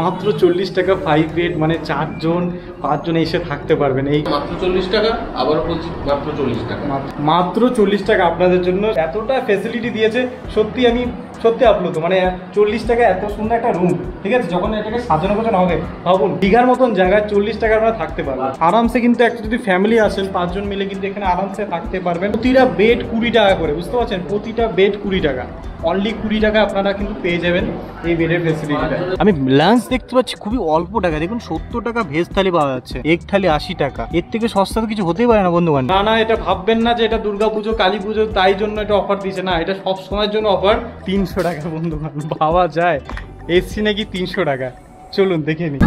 মাত্র 40 টাকা 5 বেড, মানে 4 জন 5 জন এসে থাকতে পারবেন। এই মাত্র 40 টাকা, আবারও বলছি মাত্র 40 টাকা, মাত্র 40 টাকা আপনাদের জন্য এতটা ফ্যাসিলিটি দিয়েছে। সত্যি আমি সত্যি আপ্লুত, মানে 40 টাকা এত সুন্দর একটা রুম, ঠিক আছে, যখন এটাকে সাজানো গোছানো হবে, ভাবুন দীঘার মতন জায়গায় 40 টাকা আপনারা থাকতে পারবেন আরামসে। কিন্তু একটা যদি ফ্যামিলি আসেন 5 জন মিলে কিন্তু এখানে আরামসে থাকতে পারবেন। প্রতিটা বেড 20 টাকা করে, বুঝতে পারছেন, প্রতিটা বেড 20 টাকা, অনলি 20 টাকা আপনারা কিন্তু পেয়ে যাবেন এই বেডের ফ্যাসিলিটিটা। আমি লাঞ্চ দেখতে পাচ্ছি খুবই অল্প টাকা, দেখুন 70 টাকা ভেজ থালি পাওয়া যাচ্ছে, এগ থালি 80 টাকা, এর থেকে সস্তা তো কিছু হতেই পারে না বন্ধুগণ। না না, এটা ভাববেন না যে এটা দুর্গা পুজো কালী পুজো তাই জন্য এটা অফার দিয়েছে, না, এটা সব সময়ের জন্য অফার। 300 টাকা বন্ধুগণ, ভাবা যায় এসছি নাকি 300 টাকা। চলুন দেখে নিই।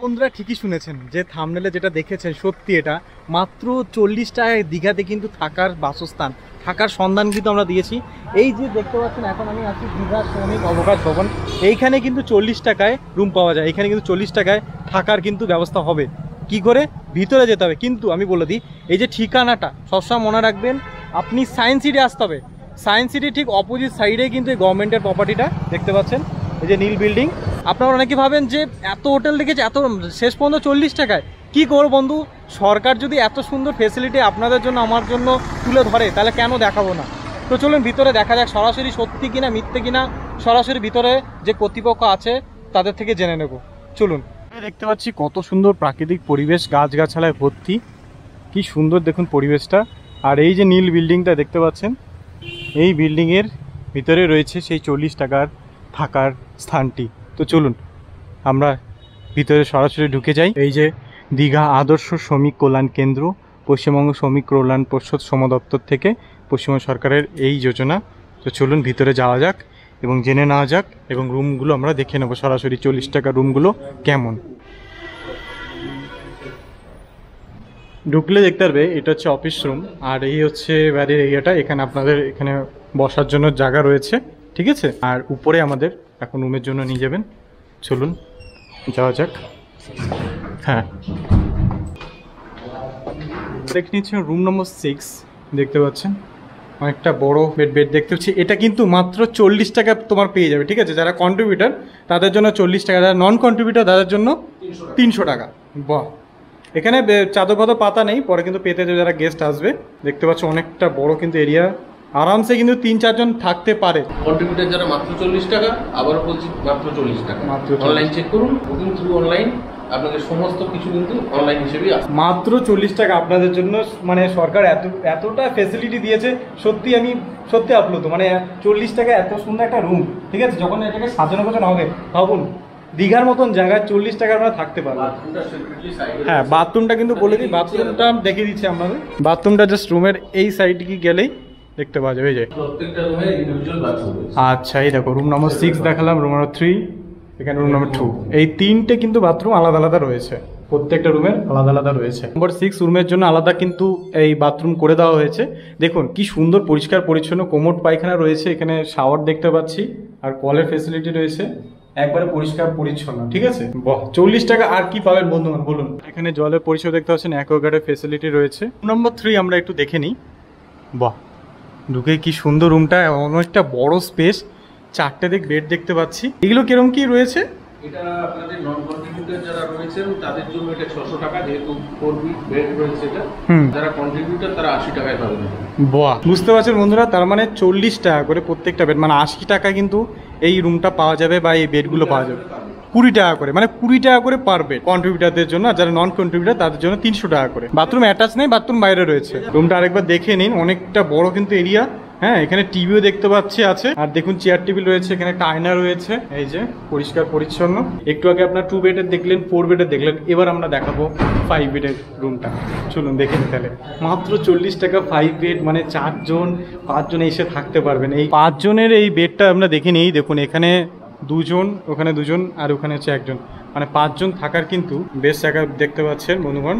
বন্ধুরা ঠিকই শুনেছেন, যে থাম্বনেলে যেটা দেখেছেন সত্যি এটা মাত্র 40 টাকায় দীঘাতে কিন্তু থাকার বাসস্থান, থাকার সন্ধান কিন্তু আমরা দিয়েছি। এই যে দেখতে পাচ্ছেন এখন আমি আছি দীঘা শ্রমিক অবকাশ ভবন, এইখানে কিন্তু 40 টাকায় রুম পাওয়া যায়, এখানে কিন্তু 40 টাকায় থাকার কিন্তু ব্যবস্থা হবে। কি করে? ভিতরে যেতে হবে, কিন্তু আমি বলে দিই এই যে ঠিকানাটা সবসময় মনে রাখবেন, আপনি সায়েন্স সিটি আসতে হবে। সায়েন্স সিটি ঠিক অপোজিট সাইডে কিন্তু এই গভর্নমেন্টের প্রপার্টিটা দেখতে পাচ্ছেন, এই যে নীল বিল্ডিং। আপনারা অনেকে ভাবেন যে এত হোটেল দেখেছে, এত শেষ পর্যন্ত 40 টাকায় কি করবো বন্ধু, সরকার যদি এত সুন্দর ফেসিলিটি আপনাদের জন্য আমার জন্য তুলে ধরে তাহলে কেন দেখাবো না। তো চলুন ভিতরে দেখা যাক সরাসরি সত্যি কিনা মিথ্যে কিনা, সরাসরি ভিতরে যে কর্তৃপক্ষ আছে তাদের থেকে জেনে নেব। চলুন। দেখতে পাচ্ছি কত সুন্দর প্রাকৃতিক পরিবেশ, গাছগাছালায় ভর্তি, কি সুন্দর দেখুন পরিবেশটা। আর এই যে নীল বিল্ডিংটা দেখতে পাচ্ছেন, এই বিল্ডিংয়ের ভিতরে রয়েছে সেই 40 টাকার থাকার স্থানটি। তো চলুন আমরা ভিতরে সরাসরি ঢুকে যাই। এই যে দীঘা আদর্শ শ্রমিক কল্যাণ কেন্দ্র, পশ্চিমবঙ্গ শ্রমিক কল্যাণ পর্ষদ শ্রম দপ্তর থেকে পশ্চিমবঙ্গ সরকারের এই যোজনা। তো চলুন ভিতরে যাওয়া যাক এবং জেনে নেওয়া যাক, এবং রুমগুলো আমরা দেখে নেব সরাসরি 40 টাকা রুমগুলো কেমন। ঢুকলে দেখতে পারবে এটা হচ্ছে অফিস রুম, আর এই হচ্ছে বাড়ির এরিয়াটা, এখানে আপনাদের এখানে বসার জন্য জায়গা রয়েছে, ঠিক আছে। আর উপরে আমাদের এখন রুমের জন্য নিয়ে যাবেন, চলুন যাওয়া যাক। হ্যাঁ, দেখে নিচ্ছেন রুম নম্বর 6 দেখতে পাচ্ছেন, অনেকটা বড় বেড দেখতে পাচ্ছি। এটা কিন্তু মাত্র 40 টাকা তোমার পেয়ে যাবে, ঠিক আছে। যারা কন্ট্রিবিউটার তাদের জন্য 40 টাকা, যারা নন কন্ট্রিবিউটার তাদের জন্য 300 টাকা। বাহ, এখানে চাদর ফাদর পাতা নেই, পরে কিন্তু পেতে দেবে যারা গেস্ট আসবে। দেখতে পাচ্ছ অনেকটা বড় কিন্তু এরিয়া, আরামসে কিন্তু 3-4 জন থাকতে পারে। কন্ট্রিবিউটার যারা মাত্র 40 টাকা, আবারও বলছি মাত্র 40 টাকা। অনলাইন চেক করুন, বুকিং থ্রু অনলাইন, আপনাদের সমস্ত কিছু কিন্তু অনলাইন হিসেবেই আসে। মাত্র 40 টাকা আপনাদের জন্য, মানে সরকার এতটা ফ্যাসিলিটি দিয়েছে। সত্যি আমি সত্যি আপ্লুত, মানে 40 টাকা এত সুন্দর একটা রুম, ঠিক আছে, যখন এটাকে সাজানো গোছানো হবে, ভাবুন দীঘার মতন জায়গায় 40 টাকা আমরা থাকতে পারবো। হ্যাঁ, বাথরুমটা কিন্তু বলে দিই, বাথরুমটা দেখিয়ে দিচ্ছি আপনাদের। বাথরুমটা জাস্ট রুমের এই সাইডে গেলেই দেখতে পাওয়া যাবে। প্রত্যেকটা রুমে ইন্ডিভিজুয়াল বাথরুম। আচ্ছা, এই দেখো রুম নম্বর 6 দেখালাম, রুম নম্বর 3, এখানে রুম নম্বর 2, এই 3টে কিন্তু বাথরুম আলাদা আলাদা রয়েছে, প্রত্যেকটা রুমের আলাদা আলাদা রয়েছে। নম্বর 6 রুমের জন্য আলাদা কিন্তু এই বাথরুম করে দেওয়া হয়েছে। দেখুন কি সুন্দর পরিষ্কার পরিচ্ছন্ন, কোমোড পায়খানা রয়েছে, এখানে শাওয়ার দেখতে পাচ্ছি, আর কলের ফেসিলিটি রয়েছে, একবারে পরিষ্কার পরিচ্ছন্ন, ঠিক আছে। বাহ, 40 টাকা আর কি পাবেন বন্ধুগণ বলুন। এখানে জলের পরিষেবা দেখতে পাচ্ছেন, অ্যাকোয়াগার্ডের ফেসিলিটি রয়েছে। নম্বর 3 আমরা একটু দেখে নিই। বাহ, ঢুকে কি সুন্দর রুমটা, অনেকটা বড় স্পেস, 4টে বেড দেখতে পাচ্ছি। এগুলো কিরকম কি রয়েছে? এটা আপনাদের নন কন্ট্রিবিউটর যারা রয়েছেন তাদের জন্য এটা 600 টাকা, যেহেতু 4 বেড রয়েছে এটা। যারা কন্ট্রিবিউটর তারা 80 টাকায় পাবেন। বাহ, বুঝতে পারছেন বন্ধুরা, তার মানে 40 টাকা করে প্রত্যেকটা বেড, মানে 80 টাকা কিন্তু এই রুমটা পাওয়া যাবে, বা এই বেডগুলো পাওয়া যাবে 20 টাকা করে, মানে 20 টাকা করে পার বেড কন্ট্রিবিউটারদের জন্য। আর যারা নন কন্ট্রিবিউটার তাদের জন্য 300 টাকা করে। বাথরুম অ্যাটাচ নেই, বাথরুম বাইরে রয়েছে। রুমটা আরেকবার দেখে নিন, অনেকটা বড় কিন্তু এরিয়া। হ্যাঁ, এখানে টিভিও দেখতে পাচ্ছি আছে, আর দেখুন চেয়ার টেবিল রয়েছে, এখানে টাইনা রয়েছে, এই যে পরিষ্কার পরিচ্ছন্ন। একটু আগে আপনার 2 বেডের দেখলেন, 4 বেডের দেখলেন, এবার আমরা দেখাবো 5 বেডের রুমটা। চলুন দেখে নিতে হবে। মাত্র 40 টাকা 5 বেড, মানে 4 জন 5 জন এসে থাকতে পারবেন। এই 5 জনের এই বেডটা আমরা দেখে নিই। দেখুন এখানে 2 জন, ওখানে 2 জন, আর ওখানে হচ্ছে 1 জন, মানে 5 জন থাকার কিন্তু বেশ জায়গা দেখতে পাচ্ছেন বন্ধুগণ।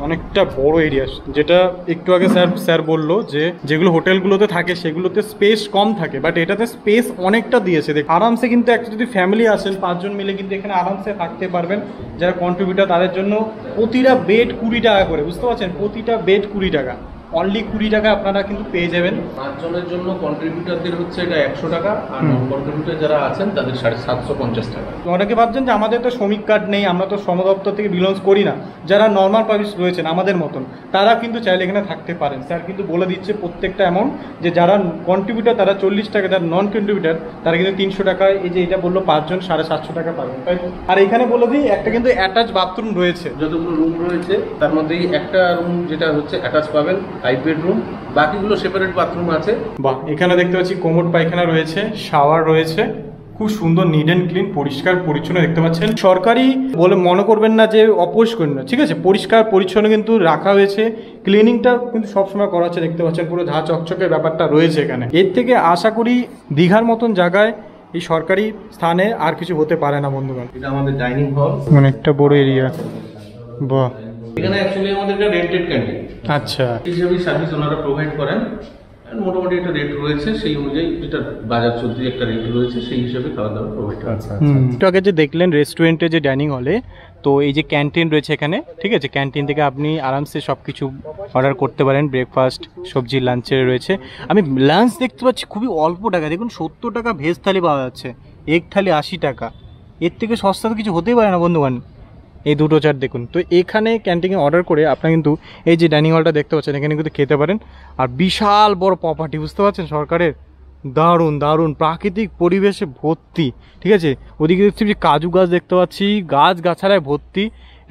অনেকটা বড় এরিয়া, যেটা একটু আগে স্যার বললো যে যেগুলো হোটেলগুলোতে থাকে সেগুলোতে স্পেস কম থাকে, বাট এটাতে স্পেস অনেকটা দিয়েছে। আরামসে কিন্তু একটা যদি ফ্যামিলি আসেন 5 জন মিলে কিন্তু এখানে আরামসে থাকতে পারবেন। যারা কন্ট্রিবিউটার তাদের জন্য প্রতিটা বেড 20 টাকা করে, বুঝতে পারছেন, প্রতিটা বেড 20 টাকা, অনলি 20 টাকায় আপনারা কিন্তু পেয়ে যাবেন। 5 জনের জন্য কন্ট্রিবিউটারদের হচ্ছে এটা 100 টাকা, আর নন কন্ট্রিবিউটার যারা আছেন তাদের 750 টাকা। তো অনেকে ভাবছেন যে আমাদের তো শ্রমিক কার্ড নেই, আমরা তো শ্রম দপ্তর থেকে বিলংস করি না, যারা নর্মাল পাবলিক রয়েছেন আমাদের মতন তারা কিন্তু চাইলে এখানে থাকতে পারেন। স্যার কিন্তু বলে দিচ্ছে প্রত্যেকটা অ্যামাউন্ট, যে যারা কন্ট্রিবিউটার তারা 40 টাকা, যারা নন কন্ট্রিবিউটার তারা কিন্তু 300 টাকায়, এই যে এটা বললো 5 জন 750 টাকা পাবেন, তাই। আর এখানে বলে দিই একটা কিন্তু অ্যাটাচ বাথরুম রয়েছে। যতগুলো রুম রয়েছে তার মধ্যেই একটা রুম যেটা হচ্ছে অ্যাটাচ পাবেন, 5 বেডরুম, বাকিগুলো সেপারেট বাথরুম আছে। বাহ, এখানে দেখতে পাচ্ছি কোমোড পায়খানা রয়েছে, শাওয়ার রয়েছে, খুব সুন্দর নিট অ্যান্ড ক্লিন, পরিষ্কার পরিচ্ছন্ন দেখতে পাচ্ছেন। সরকারি বলে মনে করবেন না যে অপরিষ্কার না, ঠিক আছে, পরিষ্কার পরিচ্ছন্ন কিন্তু রাখা হয়েছে, ক্লিনিংটা কিন্তু সবসময় করা হচ্ছে, দেখতে পাচ্ছেন পুরো ঝা চকচকের ব্যাপারটা রয়েছে এখানে। এর থেকে আশা করি দীঘার মতন জায়গায় এই সরকারি স্থানে আর কিছু হতে পারে না বন্ধুগণ। এটা আমাদের ডাইনিং হল, অনেকটা বড় এরিয়া। বাহ, এখানে অ্যাকচুয়ালি আমাদের একটা রেন্টেড ক্যান্টিন, আচ্ছা, হিসেবে সার্ভিস ওনারা প্রোভাইড করেন। মোটামুটি একটা রেট রয়েছে, সেই অনুযায়ী যেটা বাজার চলতি একটা রেট রয়েছে, সেই হিসেবে খাওয়া দাওয়া প্রোভাইড করা। একটু আগে যে দেখলেন রেস্টুরেন্টে যে ডাইনিং হলে, তো এই যে ক্যান্টিন রয়েছে এখানে, ঠিক আছে, ক্যান্টিন থেকে আপনি আরামসে সব কিছু অর্ডার করতে পারেন, ব্রেকফাস্ট, সবজি, লাঞ্চের রয়েছে। আমি লাঞ্চ দেখতে পাচ্ছি খুবই অল্প টাকা, দেখুন 70 টাকা ভেজ থালি পাওয়া যাচ্ছে, এগ থালি 80 টাকা, এর থেকে সস্তা তো কিছু হতেই পারে না বন্ধুগণ। এই দুটো চাট দেখুন। তো এখানে ক্যান্টিনে অর্ডার করে আপনারা কিন্তু এই যে ডাইনিং হলটা দেখতে পাচ্ছেন এখানে কিন্তু খেতে পারেন। আর বিশাল বড় প্রপার্টি, বুঝতে পারছেন, সরকারের, দারুণ দারুণ প্রাকৃতিক পরিবেশে ভর্তি, ঠিক আছে। ওদিকে দেখছি যে কাজু গাছ দেখতে পাচ্ছি, গাছ গাছালায় ভর্তি,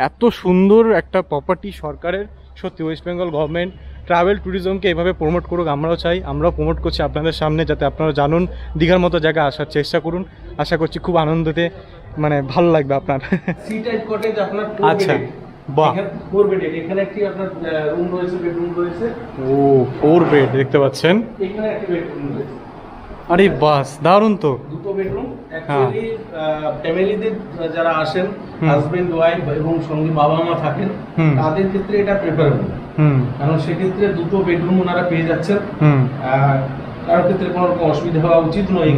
এত সুন্দর একটা প্রপার্টি সরকারের। সত্যি ওয়েস্ট বেঙ্গল গভর্নমেন্ট ট্রাভেল ট্যুরিজমকে এভাবে প্রমোট করুক, আমরাও চাই, আমরাও প্রমোট করছি আপনাদের সামনে, যাতে আপনারা জানুন, দীঘার মতো জায়গায় আসার চেষ্টা করুন। আশা করছি খুব আনন্দতে মানে ভালো লাগবে আপনার। সি টাইপ কটেজ আপনার, আচ্ছা, বাহ, 4 বেডেড, এখানে একটি আপনার রুম রয়েছে, বেডরুম রয়েছে। ও 4 বেড দেখতে পাচ্ছেন, এখানে একটি বেডরুম রয়েছে। আরে বাস, দারুণ তো। দুটো বেডরুম, অ্যাকচুয়ালি ফ্যামিলিদের যারা আসেন, হাজবেন্ড ওয়াইফ এবং সঙ্গে বাবা মা থাকেন, তাদের ক্ষেত্রে এটা প্রেফারেবল, কারণ সেক্ষেত্রে দুটো বেডরুম ওনারা পেয়ে যাচ্ছেন, কারোর ক্ষেত্রে কোনো রকম অসুবিধা হওয়া উচিত নয়।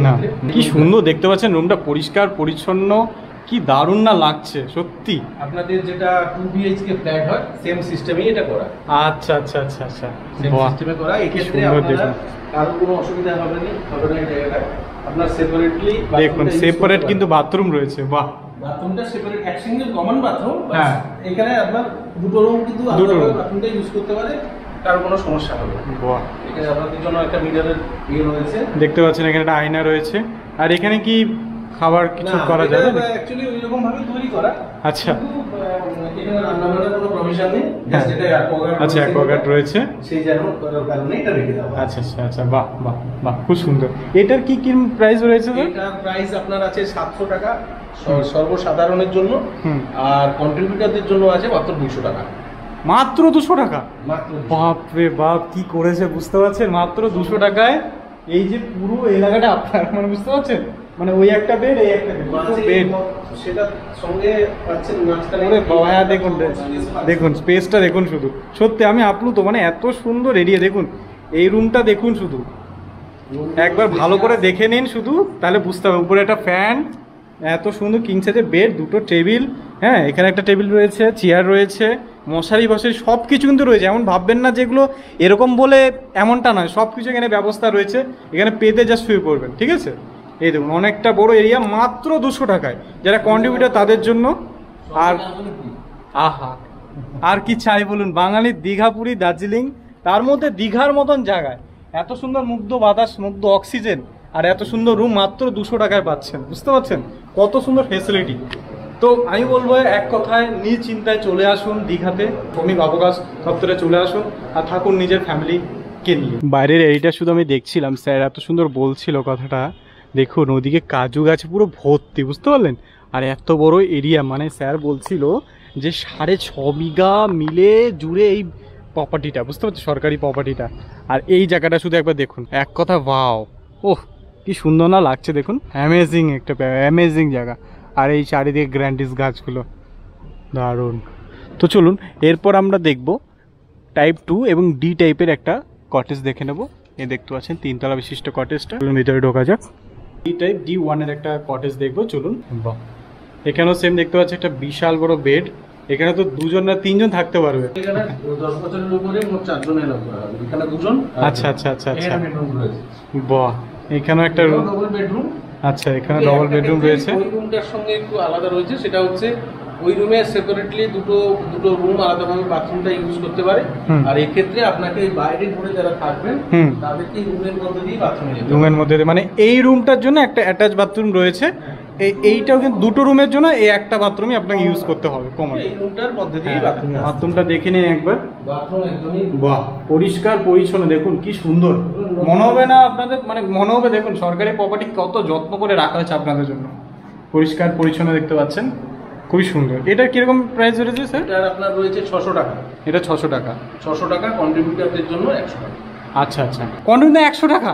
কি সুন্দর দেখতে পাচ্ছেন রুমটা, পরিষ্কার পরিচ্ছন্ন, কি দারুণ না লাগছে সত্যি। আপনাদের যেটা 2 BHK ফ্ল্যাট হয় সেম সিস্টেমেই এটা করা। আচ্ছা আচ্ছা আচ্ছা আচ্ছা, সেম সিস্টেমে করা, এই ক্ষেত্রে আপনারা কারোর কোনো অসুবিধা হবে না এই জায়গাটায়। আপনার সেপারেটলি দেখুন, সেপারেট কিন্তু বাথরুম রয়েছে। বাহ, বাথরুমটা সেপারেট, এক সিঙ্গেল কমন বাথরুম। হ্যাঁ, এখানে আপনার দুটো রুম কিন্তু আলাদা বাথরুমটা ইউজ করতে পারে, কারোর কোনো সমস্যা হবে না। বাহ, এখানে আপনাদের জন্য একটা মিররের ইয়ে রয়েছে, দেখতে পাচ্ছেন এখানে একটা আয়না রয়েছে। আর এখানে কি খাবার কিছু করা যাবে? অ্যাকচুয়ালি ওই রকম ভাবে তৈরি করা। আচ্ছা, এখানে রান্নাবান্নার কোনো প্রভিশন নেই, জাস্ট এটা অ্যাকোয়াগার্ড। আচ্ছা, অ্যাকোয়াগার্ড রয়েছে, সেই কারণে এটা রেখে দেওয়া। আচ্ছা আচ্ছা আচ্ছা, বাহ বাহ বাহ, খুব সুন্দর। এটার কি কি প্রাইস রয়েছে? এটার প্রাইস আপনার আছে 700 টাকা সর্বসাধারণের জন্য, আর কন্ট্রিবিউটরদের জন্য আছে মাত্র 200 টাকা। মাত্র 200 টাকা? বাপ রে বাপ, কি করেছে বুঝতে পারছেন, মাত্র 200 টাকায় এই যে পুরো এলাকাটা আপনার, মানে বুঝতে পারছেন, মানে ওই একটা বেড, এই একটা বেড, সেটা সঙ্গে পাচ্ছেন মাঝখানে। হ্যাঁ, দেখুন দেখুন স্পেসটা দেখুন, শুধু সত্যি আমি আপ্লুত, মানে এত সুন্দর এরিয়া। দেখুন এই রুমটা দেখুন, শুধু একবার ভালো করে দেখে নিন শুধু, তাহলে বুঝতে হবে। উপরে একটা ফ্যান, এত সুন্দর কিং সাইজের বেড, দুটো টেবিল, হ্যাঁ এখানে একটা টেবিল রয়েছে, চেয়ার রয়েছে, মশারি বসারি সব কিছু কিন্তু রয়েছে। এমন ভাববেন না যেগুলো এরকম বলে, এমনটা নয়, সব কিছু এখানে ব্যবস্থা রয়েছে। এখানে পেতে জাস্ট শুয়ে পড়বেন, ঠিক আছে। এই দেখুন অনেকটা বড় এরিয়া, মাত্র 200 টাকায়, যারা কন্ট্রিবিউটার তাদের জন্য। আর আহা, আর কি চাই বলুন, বাঙালির দীঘা, পুরী, দার্জিলিং, তার মধ্যে দীঘার মতন জায়গায় এত সুন্দর মুগ্ধ বাতাস, মুগ্ধ অক্সিজেন, আর এত সুন্দর রুম মাত্র 200 টাকায় পাচ্ছেন। বুঝতে পারছেন কত সুন্দর ফেসিলিটি। তো আমি বলবো এক কথায়, নিজ চিন্তায় চলে আসুন দীঘাতে, শ্রমিক অবকাশ দপ্তরে চলে আসুন, আর থাকুন নিজের ফ্যামিলিকে নিয়ে। বাইরের এরিয়াটা শুধু আমি দেখছিলাম, স্যার এত সুন্দর বলছিল কথাটা। দেখুন ওদিকে কাজু গাছে পুরো ভর্তি, বুঝতে পারলেন। আর এত বড় এরিয়া, মানে স্যার বলছিল যে 6.5 বিঘা মিলে জুড়ে এই প্রপার্টিটা, বুঝতে পারছি, সরকারি প্রপার্টিটা। আর এই জায়গাটা শুধু একবার দেখুন, এক কথা ওয়াও, ওহ কি সুন্দর না লাগছে, দেখুন অ্যামেজিং একটা অ্যামেজিং জায়গা। আর এই চারিদিকে গ্র্যান্ডিস গাছগুলো দারুণ। তো চলুন এরপর আমরা দেখব টাইপ 2 এবং ডি টাইপের একটা কটেজ দেখে নেব। এই দেখতে পাচ্ছেন 3 তলা বিশিষ্ট কটেজটা, ভিতরে ঢোকা যাক। ডি টাইপ D1 এর একটা কটেজ দেখবো, চলুন। বাহ, এখানেও সেম দেখতে পাচ্ছি একটা বিশাল বড় বেড, এখানে তো 2 জন না 3 জন থাকতে পারবে। এখানে 10 বছরের উপরে মোট 4 জন এলাও করা হবে। এখানে 2 জন। আচ্ছা আচ্ছা আচ্ছা আচ্ছা, এখানে বেডরুম রয়েছে। বাহ, এখানে একটা রুম, ডবল বেডরুম। আচ্ছা এখানে ডবল বেডরুম রয়েছে। ওই রুমটার সঙ্গে একটু আলাদা রয়েছে, সেটা হচ্ছে ওই রুমে সেপারেটলি দুটো রুম আলাদাভাবে বাথরুমটা ইউজ করতে পারে। আর এই ক্ষেত্রে আপনাকে বাইরে ঘুরে যারা থাকবেন তাদেরকে রুমের মধ্যে দিয়ে বাথরুমে যেতে হবে। রুমের মধ্যে মানে এই রুমটার জন্য একটা অ্যাটাচ বাথরুম রয়েছে, এইটাও কিন্তু 2টো রুমের জন্য এই একটা বাথরুমই আপনাকে ইউজ করতে হবে কমন। এই রুমটার মধ্যে দিয়ে বাথরুমটা দেখে নিন একবার। বাথরুম একদমই বাহ, পরিষ্কার পরিচ্ছন্ন, দেখুন কি সুন্দর। মনে হবে না আপনাদের, মানে মনে হবে দেখুন সরকারি প্রপার্টি কত যত্ন করে রাখা হয়েছে আপনাদের জন্য। পরিষ্কার পরিচ্ছন্ন দেখতে পাচ্ছেন, খুবই সুন্দর। এটা কিরকম প্রাইস রয়েছে স্যার? এটা আপনার রয়েছে 600 টাকা। এটা 600 টাকা। 600 টাকা কন্ট্রিবিউটারদের জন্য 100 টাকা। আচ্ছা আচ্ছা, কন্ট্রিবিউটার 100 টাকা?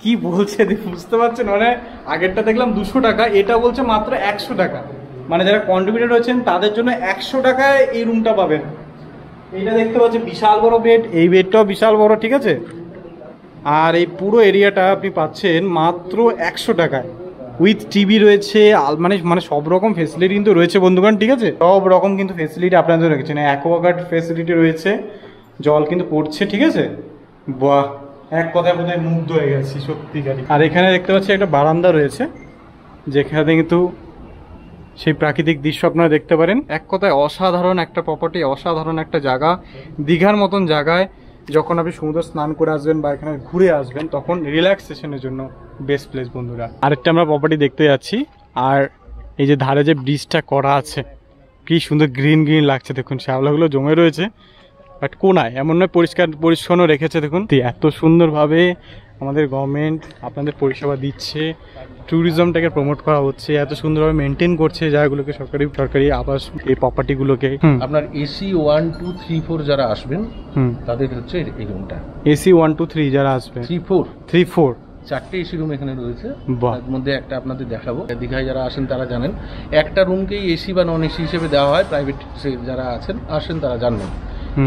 কি বলছে বুঝতে পারছেন, মানে আগেরটা দেখলাম 200 টাকা, এটা বলছে মাত্র 100 টাকা। মানে যারা কন্ট্রিবিউটার রয়েছেন তাদের জন্য 100 টাকায় এই রুমটা পাবেন। এইটা দেখতে পাচ্ছেন বিশাল বড় বেড, এই বেডটাও বিশাল বড়, ঠিক আছে। আর এই পুরো এরিয়াটা আপনি পাচ্ছেন মাত্র 100 টাকায়। উইথ টিভি রয়েছে, মানে সব রকম ফেসিলিটি কিন্তু রয়েছে বন্ধুগণ, ঠিক আছে। সব রকম কিন্তু ফেসিলিটি আপনাদের রেখেছে, অ্যাকোয়াগার্ড ফেসিলিটি রয়েছে, জল কিন্তু পড়ছে, ঠিক আছে। বাহ, এক কথায় বোধহয় মুগ্ধ হয়ে গেছি সত্যিকারই। আর এখানে দেখতে পাচ্ছি একটা বারান্দা রয়েছে, যেখানে কিন্তু সেই প্রাকৃতিক দৃশ্য আপনারা দেখতে পারেন। এক কথায় অসাধারণ একটা প্রপার্টি, অসাধারণ একটা জায়গা, দীঘার মতন জায়গায় যখন আপনি সমুদ্র স্নান করে আসবেন বা এখানে ঘুরে আসবেন তখন রিল্যাক্সেশনের জন্য বেস্ট প্লেস বন্ধুরা। আরেকটা আমরা প্রপার্টি দেখতে যাচ্ছি, আর এই যে ধারে যে ব্রিজটা করা আছে কি সুন্দর গ্রিন গ্রিন লাগছে, দেখুন শ্যাওলাগুলো জমে রয়েছে, বাট কোনায় এমন নয়, পরিষ্কার পরিচ্ছন্ন রেখেছে। দেখুন এত সুন্দরভাবে আমাদের গভর্নমেন্ট আপনাদের পরিষেবা দিচ্ছে, ট্যুরিজমটাকে প্রমোট করা হচ্ছে, এত সুন্দরভাবে মেনটেন করছে জায়গাগুলোকে, সরকারি আবাস এই প্রপার্টিগুলোকে। আপনার এসি 1 2 3 4 যারা আসবেন তাদের হচ্ছে এই রুমটা। এসি 1 2 3 যারা আসবে, 3 4 4টে এসি রুম এখানে রয়েছে। তার মধ্যে একটা আপনাদের দেখাবো। দীঘায় যারা আসেন তারা জানেন একটা রুমকেই এসি বা নন এসি হিসেবে দেওয়া হয়, প্রাইভেট যারা আসেন তারা জানবেন।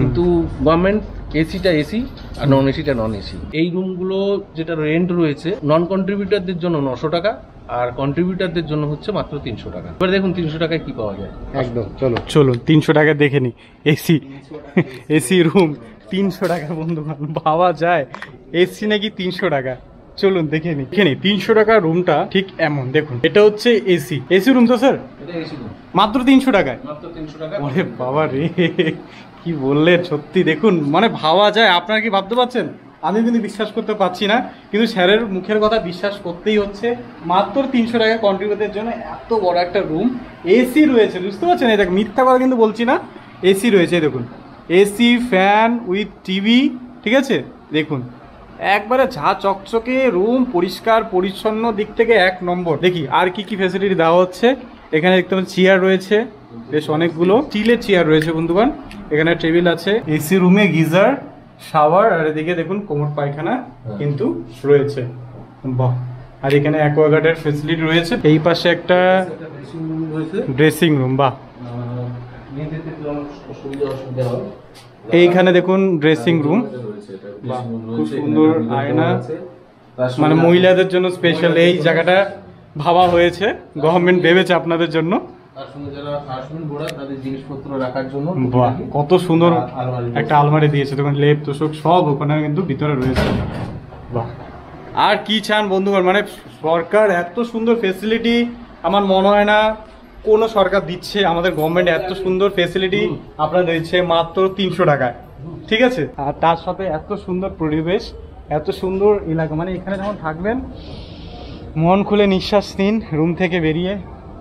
কিন্তু গভর্নমেন্ট এসিটা এসি আর নন এসিটা নন এসি। এই রুমগুলো যেটা রেন্ট রয়েছে নন কন্ট্রিবিউটারদের জন্য 900 টাকা, আর কন্ট্রিবিউটারদের জন্য হচ্ছে মাত্র 300 টাকা। এবার দেখুন 300 টাকায় কি পাওয়া যায়। একদম, চলুন 300 টাকা দেখে নি। এসি রুম 300 টাকা বন্ধুগণ, ভাবা যায় এসি নাকি 300 টাকা। চলুন দেখে নি 300 টাকার রুমটা ঠিক এমন। দেখুন এটা হচ্ছে এসি রুম তো স্যার, মাত্র 300 টাকায়। ওরে বাবা রে, কি বললেন সত্যি। দেখুন মানে ভাবা যায়, আপনারা কি ভাবতে পারছেন? আমি কিন্তু বিশ্বাস করতে পারছি না, কিন্তু স্যারের মুখের কথা বিশ্বাস করতেই হচ্ছে। মাত্র 300 টাকা কন্ট্রিবিউটারদের জন্য এত বড় একটা রুম, এসি রয়েছে, বুঝতে পারছেন? এই দেখ, মিথ্যা কথা কিন্তু বলছি না, এসি রয়েছে। দেখুন এসি, ফ্যান উইথ টিভি, ঠিক আছে। দেখুন একবারে ঝা চকচকে রুম, পরিষ্কার পরিচ্ছন্ন, দিক থেকে 1 নম্বর। দেখি আর কি কি ফ্যাসিলিটি দেওয়া হচ্ছে। এখানে দেখতে পাচ্ছেন চেয়ার রয়েছে, বেশ অনেকগুলো স্টিলের চেয়ার রয়েছে বন্ধুগণ। এখানে টেবিল আছে, এসি রুমে গিজার, শাওয়ার, আর এদিকে দেখুন কোমর পায়খানা কিন্তু রয়েছে। বাহ, আর এখানে অ্যাকোয়াগার্ডের ফ্যাসিলিটি রয়েছে। এই পাশে একটা ড্রেসিং রুম, বাহ। এইখানে দেখুন ড্রেসিং রুম, খুব সুন্দর আয়না, মানে মহিলাদের জন্য স্পেশাল এই জায়গাটা ভাবা হয়েছে, গভর্নমেন্ট ভেবেছে আপনাদের জন্য। বাহ, কত সুন্দর একটা আলমারি দিয়েছে, তখন লেপ তোষক সব ওখানে কিন্তু ভিতরে রয়েছে। বাহ, আর কি চান বন্ধুগণ, মানে সরকার এত সুন্দর ফেসিলিটি আমার মনে হয় না কোনো সরকার দিচ্ছে। আমাদের গভর্নমেন্ট এত সুন্দর ফেসিলিটি আপনাদের দিচ্ছে মাত্র 300 টাকায়, ঠিক আছে। আর তার সাথে এত সুন্দর পরিবেশ, এত সুন্দর এলাকা, মানে এখানে যখন থাকবেন মন খুলে নিঃশ্বাস নিন রুম থেকে বেরিয়ে,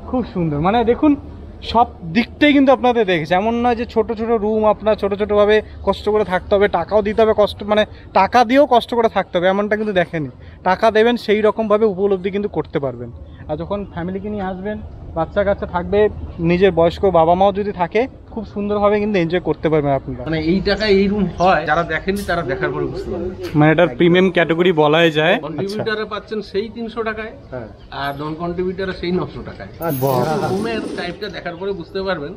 খুব সুন্দর। মানে দেখুন সব দিকটাই কিন্তু আপনাদের দেখেছে, এমন নয় যে ছোট ছোট রুম আপনার ছোটোভাবে কষ্ট করে থাকতে হবে, টাকাও দিতে হবে, মানে টাকা দিয়েও কষ্ট করে থাকতে হবে এমনটা কিন্তু দেখেনি। টাকা দেবেন সেই রকমভাবে উপলব্ধি কিন্তু করতে পারবেন। আর যখন ফ্যামিলিকে নিয়ে আসবেন, বাচ্চা কাচ্চা থাকবে, নিজের বয়স্ক বাবা মাও যদি থাকে, খুব সুন্দরভাবে কিন্তু এনজয় করতে পারবেন আপনারা। মানে এই টাকায় এই রুম হয়, যারা দেখেননি তারা দেখার পরে বুঝতে পারবেন। মানে এটা প্রিমিয়াম ক্যাটাগরি বলাই যায়। কন্ট্রিবিউটারে পাচ্ছেন সেই 300 টাকায়, আর নন কন্ট্রিবিউটারে সেই 900 টাকায়। রুমের টাইপটা দেখার পরে বুঝতে পারবেন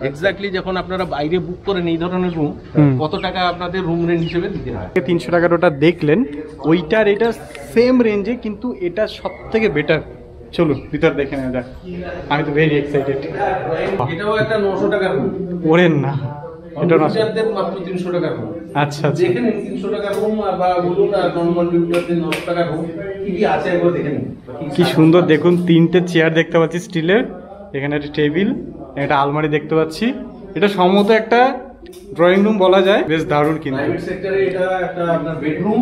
এক্স্যাক্টলি যখন আপনারা বাইরে বুক করেন এই ধরনের রুম, কত টাকা আপনাদের রুম রেন্ট হিসেবে দিতে হয়। 300 টাকার ওটা দেখলেন, ওইটার এটা সেম রেঞ্জে, কিন্তু এটা সব থেকে বেটার। চলুন ভিতর দেখে নেওয়া যাক, আমি তো ভেরি এক্সাইটেড। এটাও একটা 900 টাকার রুম। ওরেন না, এটা না। কন্ট্রিবিউটারদের মাত্র 300 টাকা রুম। আচ্ছা আচ্ছা, যেখানে 300 টাকা রুম বা বলুন আর নন কন্ট্রিবিউটারদের 900 টাকা রুম, কি কি আছে একবার দেখে নিন। কি সুন্দর দেখুন, 3টে চেয়ার দেখতে পাচ্ছি স্টিলের, এখানে একটা টেবিল, একটা আলমারি দেখতে পাচ্ছি। এটা সম্ভবত একটা ড্রয়িং রুম বলা যায়, বেশ দারুণ কিন্তু। প্রাইভেট সেক্টরে এটা একটা আপনার বেডরুম,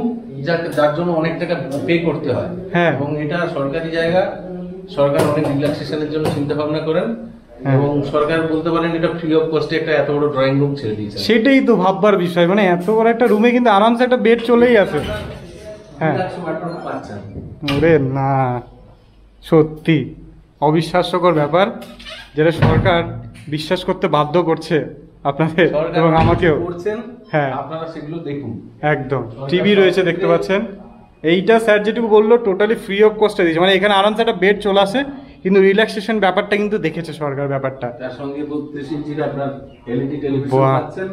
যার জন্য অনেক টাকা পে করতে হয়। হ্যাঁ। এবং এটা সরকারি জায়গা, সরকার অনেক রিল্যাক্সেশনের জন্য চিন্তা ভাবনা করেন। হ্যাঁ। এবং সরকার বলতে পারেন এটা ফ্রি অফ কস্টে একটা এত বড় ড্রয়িং রুম ছেড়ে দিয়েছে। সেটাই তো ভাববার বিষয়, মানে এত বড় একটা রুমে কিন্তু আরামসে একটা বেড চলেই আসে। হ্যাঁ। পাচ্ছেন। ওরে না, সত্যি অবিশ্বাস্যকর ব্যাপার, যেটা সরকার বিশ্বাস করতে বাধ্য করছে আপনাদের এবং আমাকেও। করছেন, হ্যাঁ আপনারা সেগুলো দেখুন। একদম, টিভি রয়েছে দেখতে পাচ্ছেন। এইটা স্যার যেটুকু বললো টোটালি ফ্রি অফ কস্টে দিয়েছে, মানে এখানে আরামসে একটা বেড চলে আসে, কিন্তু রিল্যাক্সেশন ব্যাপারটা কিন্তু দেখেছে সরকার ব্যাপারটা। তার সঙ্গে 32 ইঞ্চির আপনার এলইডি টেলিভিশন বাহ। পাচ্ছেন।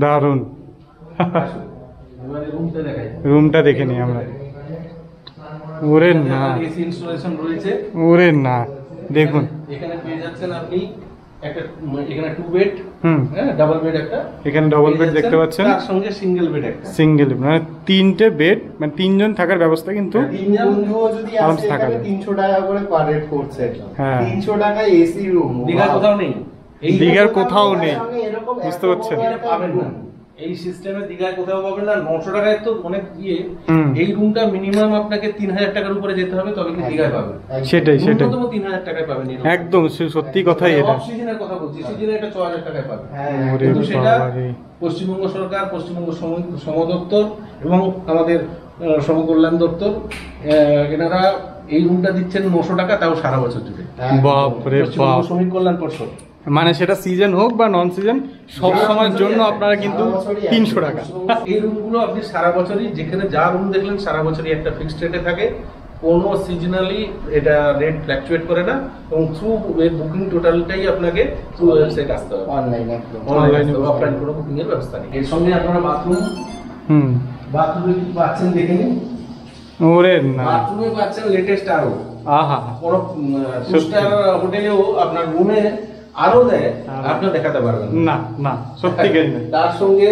দারুণ। এবারে রুমটা দেখাই। রুমটা দেখে নিই আমরা। ওরে না, এসি ইনস্টলেশন রয়েছে। ওরে না, দেখুন এখানে পেয়ে যাচ্ছেন আপনি একটা, এখানে 2 বেড, হুম, হ্যাঁ ডাবল বেড একটা, এখানে ডবল বেড পেয়ে দেখতে যাচ্ছেন, পাচ্ছেন, তার সঙ্গে সিঙ্গেল বেড একটা। সিঙ্গেল, মানে 3টে বেড, মানে 3জন থাকার ব্যবস্থা কিন্তু। তিন বন্ধুও যদি আরামসে আসে থাকা এখানে যায়। 300 টাকা করে পার হেড পড়ছে এটা। হ্যাঁ। 300 টাকায় এসি রুম। দীঘার কোথাও নেই। এই দীঘার কোথাও নেই, এরকম বুঝতে এত পারছেন? বড় এটা একটা পাবেন না। room। এই সিস্টেমে দীঘায় কোথাও পাবেন না। 900 টাকায় তো অনেক ইয়ে। হুম। এই রুমটা মিনিমাম আপনাকে 3000 টাকার উপরে যেতে হবে, তবে কি দীঘায় পাবেন। সেটাই সেটাই, ন্যূনতম 3000 টাকায় পাবেন এই room। একদম সত্যি কথাই এটা। অফ সিজনের কথা বলছি, সিজনে এটা 6000 টাকায় পাবেন। হ্যাঁ, ওরে কিন্তু সেটা বাবারে। পশ্চিমবঙ্গ সরকার, পশ্চিমবঙ্গ শ্রম দপ্তর এবং আমাদের শ্রমকল্যাণ দপ্তর, এনারা এই রুমটা দিচ্ছেন 900 টাকা, তাও সারা বছর জুড়ে। বাপরে পশ্চিমবঙ্গ বাপ, শ্রমিক কল্যাণ পর্ষদ। মানে সেটা সিজন হোক বা নন সিজন, সব সময়ের জন্য আপনারা কিন্তু 300 টাকা। এই রুমগুলো আপনি সারা বছরই, যেখানে যা রুম দেখলেন সারা বছরই একটা ফিক্সড রেটে থাকে, কোনো সিজনালি এটা রেট ফ্ল্যাকচুয়েট করে না। এবং থ্রু বুকিং টোটালটাই আপনাকে থ্রু ওয়েবসাইট আসতে হবে, অনলাইন একদম। অনলাইনে, অফলাইন কোনো বুকিং এর ব্যবস্থা নেই। এর সঙ্গে আপনারা হুম, বাথরুমে কি পাচ্ছেন দেখে নিন। ওরে না, বাথরুমে পাচ্ছেন লেটেস্ট আরো। আহা, কোনো স্টার হোটেলেও আপনার রুমে আরো দেয়, আপনার দেখাতে পারবেন না না, সত্যি কেন। তার সঙ্গে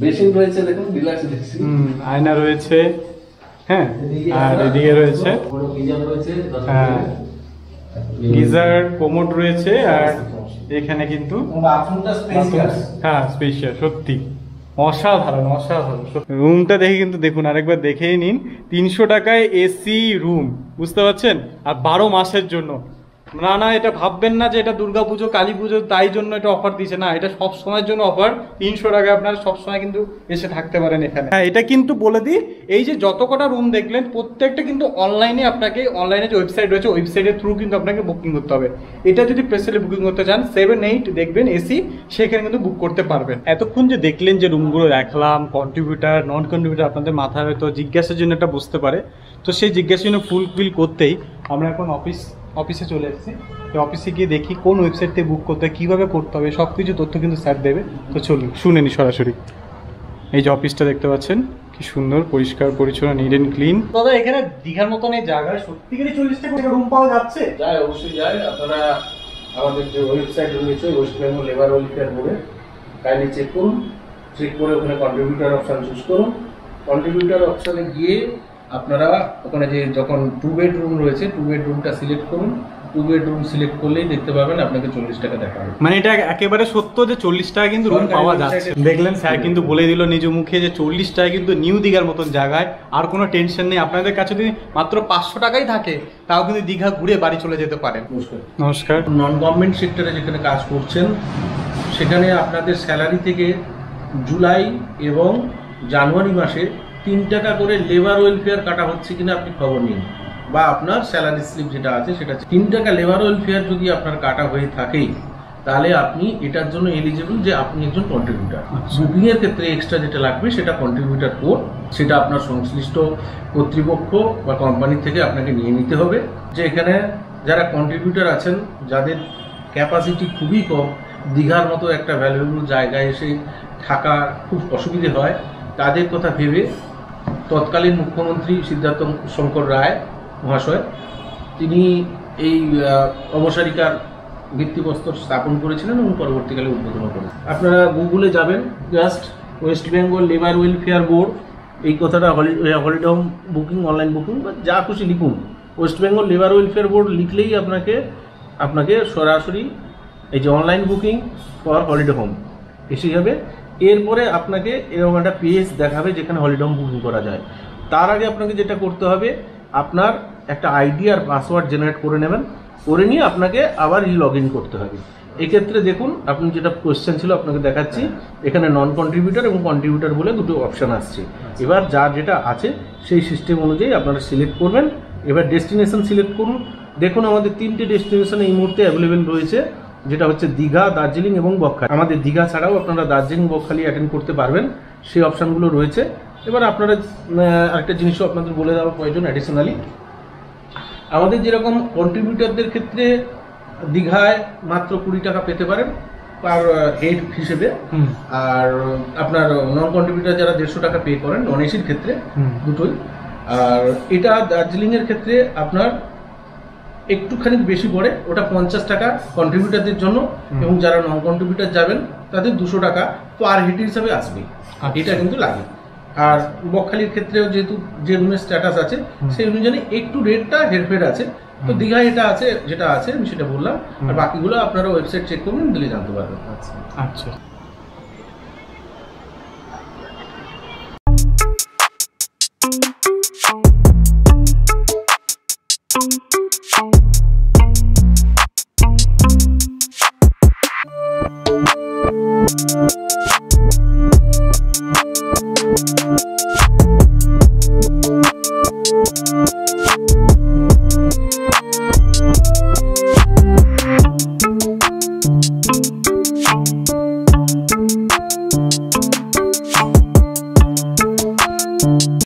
বেসিন রয়েছে, দেখুন রিল্যাক্স দেখছি। হুম, আয়না রয়েছে, হ্যাঁ, আর এদিকে রয়েছে বড় গিজার রয়েছে, হ্যাঁ, গিজার, কোমোড রয়েছে, আর এখানে কিন্তু বাথরুমটা স্পেসিয়াস। হ্যাঁ স্পেশাল, সত্যি অসাধারণ অসাধারণ। রুমটা দেখে কিন্তু দেখুন, আরেকবার দেখেই নিন। 300 টাকায় এসি রুম, বুঝতে পারছেন, আর 12 মাসের জন্য। না না, এটা ভাববেন না যে এটা দুর্গাপুজো কালী পুজো তাই জন্য এটা অফার দিচ্ছে, না, এটা সব সময়ের জন্য অফার। 300 টাকায় আপনারা সব সময় কিন্তু এসে থাকতে পারেন এখানে। হ্যাঁ, এটা কিন্তু বলে দিই, এই যে যত কটা রুম দেখলেন প্রত্যেকটা কিন্তু অনলাইনে, আপনাকে অনলাইনে যে ওয়েবসাইট রয়েছে ওয়েবসাইটের থ্রু কিন্তু আপনাকে বুকিং করতে হবে। এটা যদি স্পেশালি বুকিং করতে চান 7-8 দেখবেন এসি, সেখানে কিন্তু বুক করতে পারবেন। এতক্ষণ যে দেখলেন যে রুমগুলো দেখলাম, কন্ট্রিবিউটার নন কন্ট্রিবিউটার, আপনাদের মাথায় হয়তো জিজ্ঞাসার জন্য একটা বুঝতে পারে, তো সেই জিজ্ঞাসার জন্য ফুলফিল করতেই আমরা এখন অফিসে চলে এসেছি। তো অফিসে গিয়ে দেখি কোন ওয়েবসাইট থেকে বুক করতে হয়, কীভাবে করতে হবে, সব কিছু তথ্য কিন্তু স্যার দেবে। তো চলুন শুনে নি সরাসরি। এই যে অফিসটা দেখতে পাচ্ছেন, কি সুন্দর পরিষ্কার পরিচ্ছন্ন, নিট অ্যান্ড ক্লিন। দাদা, এখানে দীঘার মতন এই জায়গায় সত্যিকারই 40 টাকা রুম পাওয়া যাচ্ছে? যায়, অবশ্যই যায়। আপনারা আমাদের যে ওয়েবসাইট রয়েছে ওয়েস্ট বেঙ্গল লেবার ওয়েলফেয়ার বোর্ডে কাইন্ডলি চেক করুন। চেক করে ওখানে কন্ট্রিবিউটার অপশান চুজ করুন। কন্ট্রিবিউটার অপশানে গিয়ে আপনারা ওখানে যে যখন 2 বেডরুম রয়েছে 2 বেডরুমটা সিলেক্ট করুন। 2 বেডরুম সিলেক্ট করলেই দেখতে পাবেন আপনাকে 40 টাকা দেখা হবে। মানে এটা একেবারে সত্য যে 40 টাকা কিন্তু রুম পাওয়া যাচ্ছে। দেখলেন স্যার কিন্তু বলে দিল নিজ মুখে যে 40 টাকা কিন্তু নিউ দীঘার মতন জায়গায়, আর কোনো টেনশন নেই। আপনাদের কাছে যদি মাত্র 500 টাকাই থাকে তাও কিন্তু দীঘা ঘুরে বাড়ি চলে যেতে পারেন। নমস্কার। নমস্কার। নন গভর্নমেন্ট সেক্টরে যেখানে কাজ করছেন সেখানে আপনাদের স্যালারি থেকে জুলাই এবং জানুয়ারি মাসে 3 টাকা করে লেবার ওয়েলফেয়ার কাটা হচ্ছে কিনা আপনি খবর নিন, বা আপনার স্যালারি স্লিপ যেটা আছে সেটা 3 টাকা লেবার ওয়েলফেয়ার যদি আপনার কাটা হয়ে থাকে তাহলে আপনি এটার জন্য এলিজিবল যে আপনি একজন কন্ট্রিবিউটার। বুকিং এর ক্ষেত্রে এক্সট্রা যেটা লাগবে সেটা কন্ট্রিবিউটার কোড, সেটা আপনার সংশ্লিষ্ট কর্তৃপক্ষ বা কোম্পানি থেকে আপনাকে নিয়ে নিতে হবে। যে এখানে যারা কন্ট্রিবিউটার আছেন, যাদের ক্যাপাসিটি খুবই কম, দীঘার মতো একটা ভ্যালুয়েবল জায়গায় এসে থাকা খুব অসুবিধে হয়, তাদের কথা ভেবে তৎকালীন মুখ্যমন্ত্রী সিদ্ধার্থ শঙ্কর রায় মহাশয় তিনি এই অবসরিকার ভিত্তিপ্রস্তর স্থাপন করেছিলেন এবং পরবর্তীকালে উদ্বোধন করেন। আপনারা গুগলে যাবেন, just West Bengal labour welfare board, এই কথাটা holiday home booking, online booking বা যা খুশি লিখুন, West Bengal labour welfare board লিখলেই আপনাকে সরাসরি এই যে online booking for holiday home এসে যাবে। এরপরে আপনাকে এরকম একটা পেজ দেখাবে যেখানে হলিডে হোম বুকিং করা যায়। তার আগে আপনাকে যেটা করতে হবে, আপনার একটা আইডি আর পাসওয়ার্ড জেনারেট করে নেবেন, করে নিয়ে আপনাকে আবার লগ ইন করতে হবে। এক্ষেত্রে দেখুন, আপনি যেটা কোয়েশ্চেন ছিল আপনাকে দেখাচ্ছি, এখানে নন কন্ট্রিবিউটার এবং কন্ট্রিবিউটার বলে দুটো অপশান আসছে। এবার যার যেটা আছে সেই সিস্টেম অনুযায়ী আপনারা সিলেক্ট করবেন। এবার ডেস্টিনেশন সিলেক্ট করুন। দেখুন আমাদের 3টে ডেস্টিনেশন এই মুহূর্তে অ্যাভেলেবেল রয়েছে, যেটা হচ্ছে দীঘা, দার্জিলিং এবং বকখালি। আমাদের দীঘা ছাড়াও আপনারা দার্জিলিং, বকখালি অ্যাটেন্ড করতে পারবেন, সেই অপশানগুলো রয়েছে। এবার আপনারা আরেকটা জিনিসও আপনাদের বলে দেওয়ার প্রয়োজন, অ্যাডিশনালি আমাদের যেরকম কন্ট্রিবিউটারদের ক্ষেত্রে দীঘায় মাত্র 20 টাকা পেতে পারেন পার হেড হিসেবে, আর আপনার নন কন্ট্রিবিউটার যারা 150 টাকা পে করেন নন এসির ক্ষেত্রে দুটোই। আর এটা দার্জিলিংয়ের ক্ষেত্রে আপনার একটুখানি বেশি পড়ে, ওটা 50 টাকা কন্ট্রিবিউটারদের জন্য, এবং যারা নন কন্ট্রিবিউটার যাবেন তাদের 200 টাকা পার হেড হিসাবে আসবে, এটা কিন্তু লাগে। আর বকখালির ক্ষেত্রেও যেহেতু যে রুমের স্ট্যাটাস আছে সেই অনুযায়ী একটু রেটটা হেরফের আছে। তো দীঘা এটা আছে, যেটা আছে আমি সেটা বললাম, আর বাকিগুলো আপনারা ওয়েবসাইট চেক করবেন, দিলে জানতে পারবেন। আচ্ছা। আচ্ছা।